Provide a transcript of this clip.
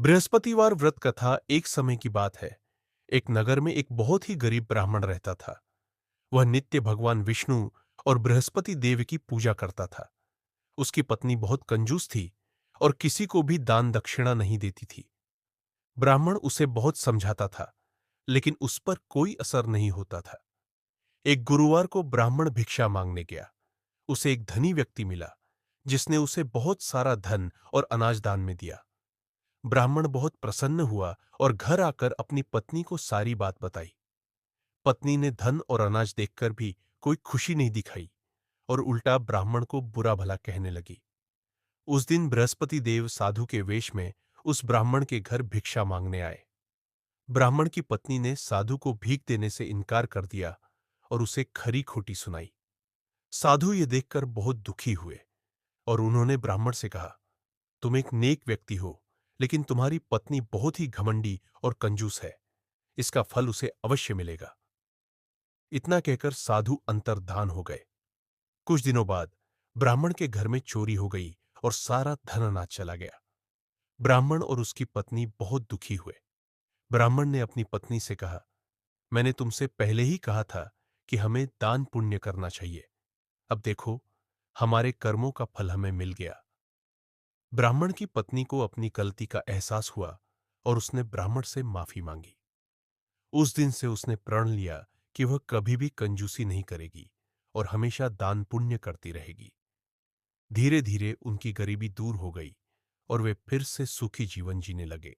बृहस्पतिवार व्रत कथा। एक समय की बात है। एक नगर में एक बहुत ही गरीब ब्राह्मण रहता था। वह नित्य भगवान विष्णु और बृहस्पति देव की पूजा करता था। उसकी पत्नी बहुत कंजूस थी और किसी को भी दान दक्षिणा नहीं देती थी। ब्राह्मण उसे बहुत समझाता था, लेकिन उस पर कोई असर नहीं होता था। एक गुरुवार को ब्राह्मण भिक्षा मांगने गया। उसे एक धनी व्यक्ति मिला, जिसने उसे बहुत सारा धन और अनाज दान में दिया। ब्राह्मण बहुत प्रसन्न हुआ और घर आकर अपनी पत्नी को सारी बात बताई। पत्नी ने धन और अनाज देखकर भी कोई खुशी नहीं दिखाई और उल्टा ब्राह्मण को बुरा भला कहने लगी। उस दिन बृहस्पति देव साधु के वेश में उस ब्राह्मण के घर भिक्षा मांगने आए। ब्राह्मण की पत्नी ने साधु को भीख देने से इनकार कर दिया और उसे खरी खोटी सुनाई। साधु ये देखकर बहुत दुखी हुए और उन्होंने ब्राह्मण से कहा, तुम एक नेक व्यक्ति हो, लेकिन तुम्हारी पत्नी बहुत ही घमंडी और कंजूस है। इसका फल उसे अवश्य मिलेगा। इतना कहकर साधु अंतर्धान हो गए। कुछ दिनों बाद ब्राह्मण के घर में चोरी हो गई और सारा धन अनाज चला गया। ब्राह्मण और उसकी पत्नी बहुत दुखी हुए। ब्राह्मण ने अपनी पत्नी से कहा, मैंने तुमसे पहले ही कहा था कि हमें दान पुण्य करना चाहिए। अब देखो, हमारे कर्मों का फल हमें मिल गया। ब्राह्मण की पत्नी को अपनी गलती का एहसास हुआ और उसने ब्राह्मण से माफी मांगी। उस दिन से उसने प्रण लिया कि वह कभी भी कंजूसी नहीं करेगी और हमेशा दान पुण्य करती रहेगी। धीरे धीरे उनकी गरीबी दूर हो गई और वे फिर से सुखी जीवन जीने लगे।